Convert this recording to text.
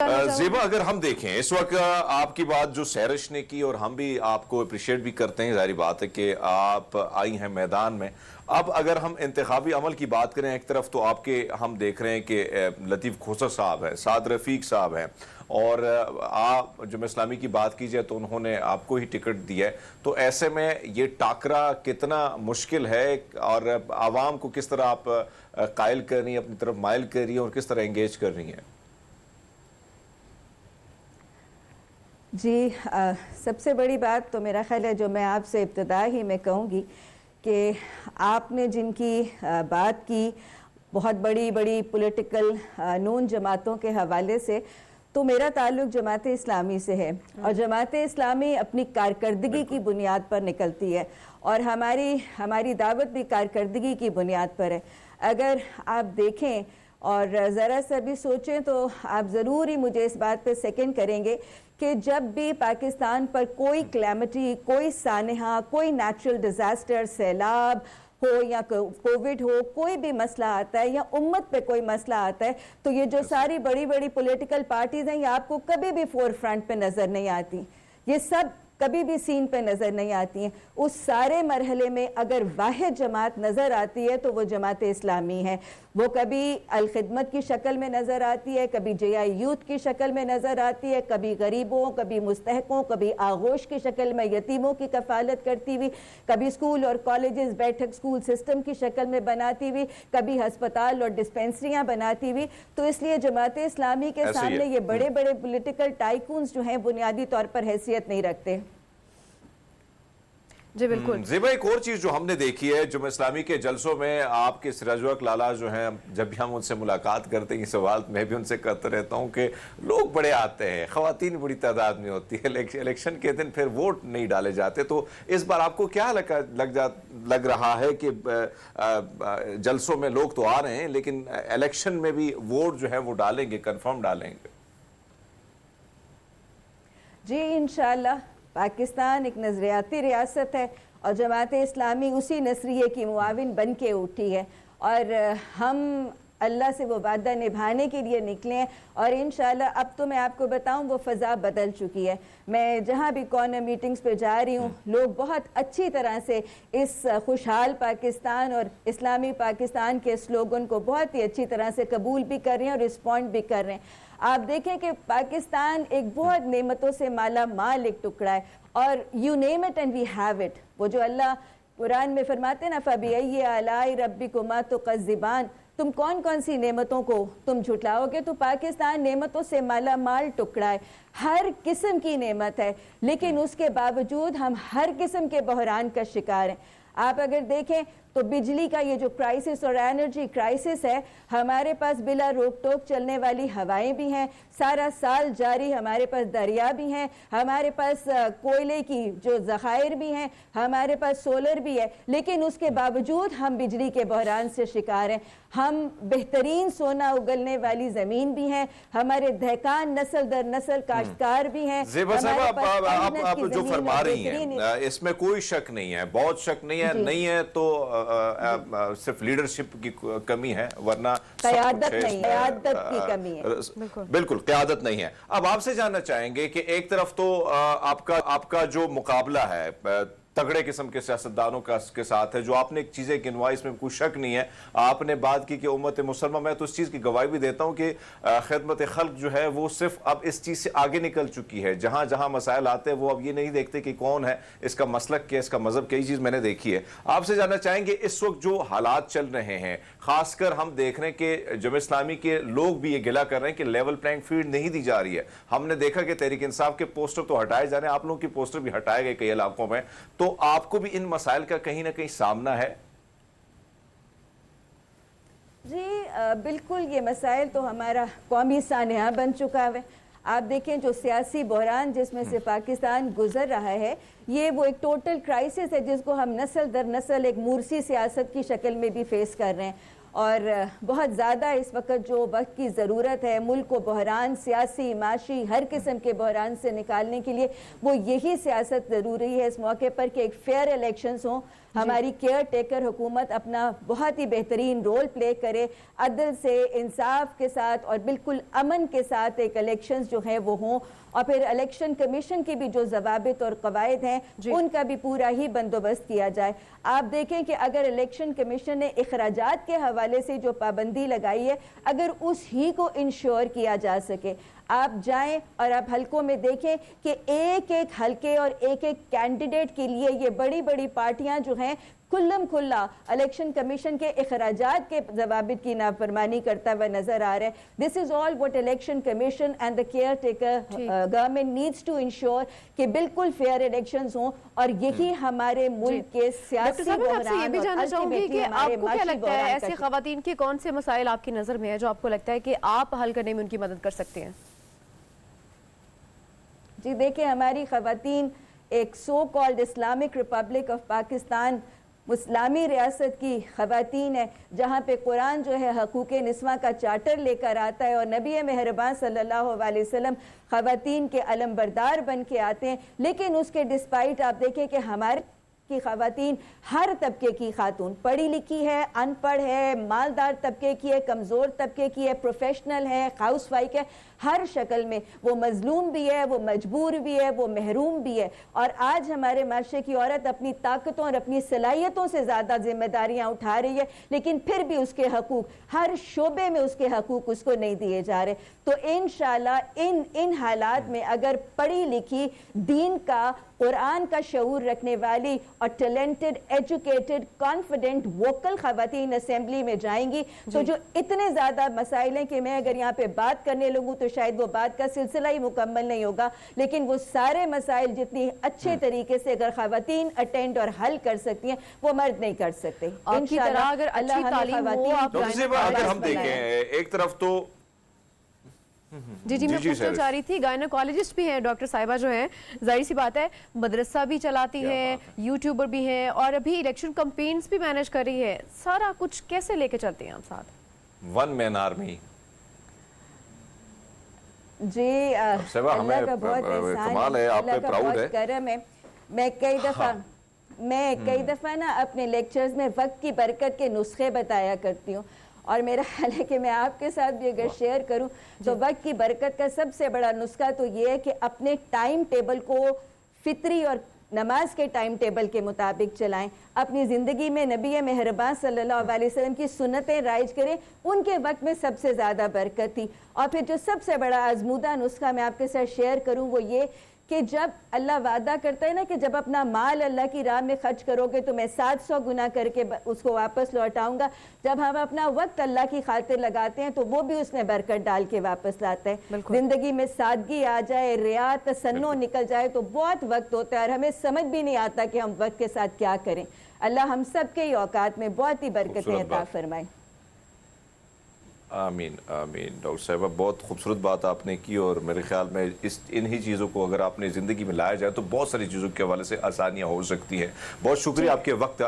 ज़ेबा, अगर हम देखें इस वक्त आपकी बात जो सैरिश ने की और हम भी आपको अप्रिशिएट भी करते हैं, जाहिर बात है कि आप आई हैं मैदान में। अब अगर हम इंतखाबी अमल की बात करें, एक तरफ तो आपके हम देख रहे हैं कि लतीफ़ खोसर साहब हैं, साद रफ़ीक साहब हैं, और आप जब इस्लामी की बात की जाए तो उन्होंने आपको ही टिकट दिया है। तो ऐसे में ये टाकरा कितना मुश्किल है और आवाम को किस तरह आप कायल कर रही हैं, अपनी तरफ माइल कर रही हैं और किस तरह इंगेज कर रही हैं? जी, सबसे बड़ी बात तो मेरा ख्याल है जो मैं आपसे इब्तिदा ही में कहूँगी कि आपने जिनकी बात की बहुत बड़ी बड़ी पॉलिटिकल नून जमातों के हवाले से, तो मेरा ताल्लुक़ जमात इस्लामी से है और जमात इस्लामी अपनी कारकर्दगी की बुनियाद पर निकलती है और हमारी दावत भी कारकर्दगी की बुनियाद पर है। अगर आप देखें और ज़रा सा भी सोचें तो आप ज़रूर ही मुझे इस बात पे सेकंड करेंगे कि जब भी पाकिस्तान पर कोई क्लैमिटी, कोई सानहा, कोई नेचुरल डिज़ास्टर, सैलाब हो या कोविड हो, कोई भी मसला आता है या उम्मत पे कोई मसला आता है, तो ये जो सारी बड़ी बड़ी पॉलिटिकल पार्टीज़ हैं ये आपको कभी भी फोर फ्रंट पे नज़र नहीं आती। ये सब कभी भी सीन पे नज़र नहीं आती हैं। उस सारे मरहले में अगर वाहिद जमात नज़र आती है तो वो जमात इस्लामी है। वो कभी अल-खिदमत की शक्ल में नज़र आती है, कभी JI यूथ की शक्ल में नज़र आती है, कभी गरीबों, कभी मुस्तहकों, कभी आगोश की शक्ल में यतीमों की कफ़ालत करती हुई, कभी स्कूल और कॉलेजेस बैठक स्कूल सिस्टम की शक्ल में बनाती हुई, कभी हस्पताल और डिस्पेंसरियाँ बनाती हुई। तो इसलिए जमात इस्लामी के सामने ये बड़े बड़े पोलिटिकल टाइकून्स जो हैं बुनियादी तौर पर हैसियत नहीं रखते। जी बिल्कुल। ज़ेबा, एक और चीज़ जो हमने देखी है जुम्मत इस्लामी के जलसों में, आपके सिराजुल लाला जो हैं, जब भी हम उनसे मुलाकात करते हैं, ये सवाल मैं भी उनसे करता रहता हूँ कि लोग बड़े आते हैं, ख़वातीन बड़ी तादाद में होती है, इलेक्शन के दिन फिर वोट नहीं डाले जाते। तो इस बार आपको क्या लग रहा है कि जलसों में लोग तो आ रहे हैं लेकिन इलेक्शन में भी वोट जो है वो डालेंगे, कन्फर्म डालेंगे? जी इंशाअल्लाह। पाकिस्तान एक नज़रियाती रियासत है और जमात इस्लामी उसी नज़रिए की मुआविन बन के उठी है और हम अल्लाह से वो वादा निभाने के लिए निकले हैं और इंशाअल्लाह अब तो मैं आपको बताऊं वो फ़ज़ा बदल चुकी है। मैं जहां भी कॉर्नर मीटिंग्स पे जा रही हूं, लोग बहुत अच्छी तरह से इस खुशहाल पाकिस्तान और इस्लामी पाकिस्तान के स्लोगन को बहुत ही अच्छी तरह से कबूल भी कर रहे हैं और रिस्पॉन्ड भी कर रहे हैं। आप देखें कि पाकिस्तान एक बहुत नेमतों से माला माल एक टुकड़ा है और you name it and we have it. वो जो अल्लाह कुरान में फरमाते हैं ना, फ़बिअय्यि आलाइ रब्बिकुमा तुकज़्ज़िबान, तुम कौन कौन सी नेमतों को तुम झुटलाओगे। तो पाकिस्तान नेमतों से माला माल टुकड़ा है, हर किस्म की नेमत है, लेकिन उसके बावजूद हम हर किस्म के बहरान का शिकार हैं। आप अगर देखें तो बिजली का ये जो क्राइसिस और एनर्जी क्राइसिस है, हमारे पास बिला रोक टोक चलने वाली हवाएं भी हैं, सारा साल जारी हमारे पास दरिया भी हैं, हमारे पास कोयले की जो ज़खायर भी हैं, हमारे पास सोलर भी है, लेकिन उसके बावजूद हम बिजली के बहरान से शिकार हैं। हम बेहतरीन सोना उगलने वाली ज़मीन भी हैं, हमारे दहकान नस्ल दर नस्ल काश्तकार भी हैं। ज़ेबा साहब, आप जो फरमा रही हैं इसमें कोई शक नहीं है, बहुत शक नहीं है, नहीं है तो सिर्फ लीडरशिप की कमी है, वरना क़यादत नहीं, क़यादत की कमी है। बिल्कुल क़यादत नहीं है। अब आपसे जानना चाहेंगे कि एक तरफ तो आपका जो मुकाबला है तगड़े किस्म के सियासतदानों के साथ है, जो आपने एक चीज़ें गिनवाई इसमें कोई शक नहीं है। आपने बात की कि उम्मत मुसलमान, मैं तो इस चीज़ की गवाही भी देता हूँ कि खिदमत खल्क जो है वो सिर्फ अब इस चीज़ से आगे निकल चुकी है। जहाँ जहाँ मसाइल आते हैं वो अब ये नहीं देखते कि कौन है, इसका मसलक क्या, इसका मजहब, कई चीज़ मैंने देखी है। आपसे जानना चाहेंगे इस वक्त जो हालात चल रहे हैं, खासकर हम देख रहे हैं कि जमात इस्लामी के लोग भी ये गिला कर रहे हैं कि लेवल प्लेइंग फील्ड नहीं दी जा रही है। हमने देखा कि तहरीक इंसाफ के पोस्टर तो हटाए जा रहे हैं, आप लोगों के पोस्टर भी हटाए गए कई इलाकों में, तो आपको भी इन मसाइल का कहीं ना कहीं सामना है? जी बिल्कुल, ये मसाइल तो हमारा कौमी सानहा बन चुका है। आप देखें जो सियासी बहरान जिसमें से पाकिस्तान गुजर रहा है, ये वो एक टोटल क्राइसिस है जिसको हम नस्ल दर नस्ल एक मुर्सी सियासत की शक्ल में भी फेस कर रहे हैं اور بہت زیادہ اس وقت جو وقت کی ضرورت ہے ملک کو بحران سیاسی معاشی ہر قسم کے بحران سے نکالنے کے لیے، وہ یہی سیاست ضروری ہے اس موقع پر کہ ایک فیئر الیکشنز ہوں، ہماری کیئر ٹیکر حکومت اپنا بہت ہی بہترین رول پلے کرے، عدل سے انصاف کے ساتھ اور بالکل امن کے ساتھ ایک الیکشنز جو ہیں وہ ہوں، اور پھر الیکشن کمیشن کی بھی جو ضوابط اور قواعد ہیں ان کا بھی پورا ہی بندوبست کیا جائے۔ آپ دیکھیں کہ اگر الیکشن کمیشن نے اخراجات کے حوالے سے جو پابندی لگائی ہے، اگر اس ہی کو انشور کیا جا سکے، آپ جائیں اور آپ حلقوں میں دیکھیں کہ ایک ایک حلقے اور ایک ایک کینڈیڈیٹ کے لیے یہ بڑی بڑی پارٹیاں جو ہیں کھلم کھلا الیکشن کمیشن کے اخراجات کے ضوابط کی نافرمانی کرتا ہوا نظر آ رہا ہے۔ This is all what election commission and the caretaker government needs to ensure کہ بالکل فیئر الیکشنز ہوں، اور یہی ہمارے ملک کے سیاسی ڈاکٹر صاحب میں آپ سے یہ بھی جاننا چاہوں گی کہ آپ کو کیا لگتا ہے ایسی خواتین کے کون سے مسائل آپ کی نظر میں ہیں جو آپ کو لگتا ہے کہ آپ حل کرنے میں ان کی مدد کر سکتے ہیں؟ جی دیکھیں، ہماری خواتین ایک so called Islamic republic of Pakistan اسلامی ریاست کی خواتین ہے، جہاں پہ قرآن جو ہے حقوق نسواں کا چارٹر لے کر آتا ہے، اور نبی مہربان صلی اللہ علیہ وسلم خواتین کے علم بردار بن کے آتے ہیں، لیکن اس کے ڈسپائٹ آپ دیکھیں کہ ہمارے کی خواتین ہر طبقے کی خاتون، پڑھی لکھی ہے، ان پڑھ ہے، مالدار طبقے کی ہے، کمزور طبقے کی ہے، پروفیشنل ہے، ہاؤس وائف ہے، ہر شکل میں وہ مظلوم بھی ہے، وہ مجبور بھی ہے، وہ محروم بھی ہے۔ اور آج ہمارے معاشرے کی عورت اپنی طاقتوں اور اپنی صلاحیتوں سے زیادہ ذمہ داریاں اٹھا رہی ہے، لیکن پھر بھی اس کے حقوق ہر شعبے میں اس کے حقوق اس کو نہیں دیے جا رہے۔ تو انشاءاللہ ان حالات میں اگر پڑھی لکھی، دین کا، قرآن کا شعور رکھنے والی اور ٹیلنٹڈ، ایجوکیٹڈ، کانفیڈنٹ، ووکل خواتین اسمبلی میں جائیں گی تو جو اتنے زیادہ مسائل ہیں کہ میں اگر یہاں پہ بات کرنے لگوں تو شاید وہ بات کا سلسلہ ہی مکمل نہیں ہوگا، لیکن وہ سارے مسائل جتنی اچھے طریقے سے اگر خواتین اٹینڈ اور حل کر سکتی ہیں وہ مرد نہیں کر سکتے۔ آپ کی طرح اگر اچھی تعلیم ہو، آپ اگر ہم دیکھیں ایک طرف تو جی میں پوچھنا چاہ رہی تھی، گائنیکالوجسٹ بھی ہیں ڈاکٹر صاحبہ جو ہیں، ظاہر سی بات ہے مدرسہ بھی چلاتی ہیں، یوٹیوبر بھی ہیں، اور ابھی الیکشن کمپینز بھی مینیج کر رہی ہے، سارا کچھ کیسے لے کے چلتے ہیں آپ ساتھ؟ One man army. جی اللہ کا بہت احسان ہے، اللہ کا بہت کرم ہے۔ میں کئی دفعہ نا اپنے لیکچرز میں وقت کی برکت کے نسخے بتایا کرتی ہوں، اور میرا خیال ہے کہ میں آپ کے ساتھ بھی اگر شیئر کروں تو وقت کی برکت کا سب سے بڑا نسخہ تو یہ ہے کہ اپنے ٹائم ٹیبل کو فطری اور نماز کے ٹائم ٹیبل کے مطابق چلائیں، اپنی زندگی میں نبی مہربان صلی اللہ علیہ وسلم کی سنتیں رائج کریں، ان کے وقت میں سب سے زیادہ برکت تھی۔ اور پھر جو سب سے بڑا آزمودہ نسخہ میں آپ کے ساتھ شیئر کروں وہ یہ کہ جب اللہ وعدہ کرتا ہے نا کہ جب اپنا مال اللہ کی راہ میں خرچ کرو گے تو میں 700 گنا کر کے اس کو واپس لوٹاؤں گا، جب ہم اپنا وقت اللہ کی خاطر لگاتے ہیں تو وہ بھی اس میں برکت ڈال کے واپس لاتا ہے۔ زندگی میں سادگی آ جائے، ریا، تسنع نکل جائے تو بہت وقت ہوتا ہے اور ہمیں سمجھ بھی نہیں آتا کہ ہم وقت کے ساتھ کیا کریں۔ اللہ ہم سب کے اوقات میں بہت ہی برکتیں عطا فرمائے۔ آمین آمین۔ ڈاکٹر صاحبہ بہت خوبصورت بات آپ نے کی، اور میرے خیال میں انہی چیزوں کو اگر آپ نے زندگی میں لایا جائے تو بہت ساری چیزوں کے حوالے سے آسانیاں ہو سکتی ہیں۔ بہت شکریہ آپ کے وقت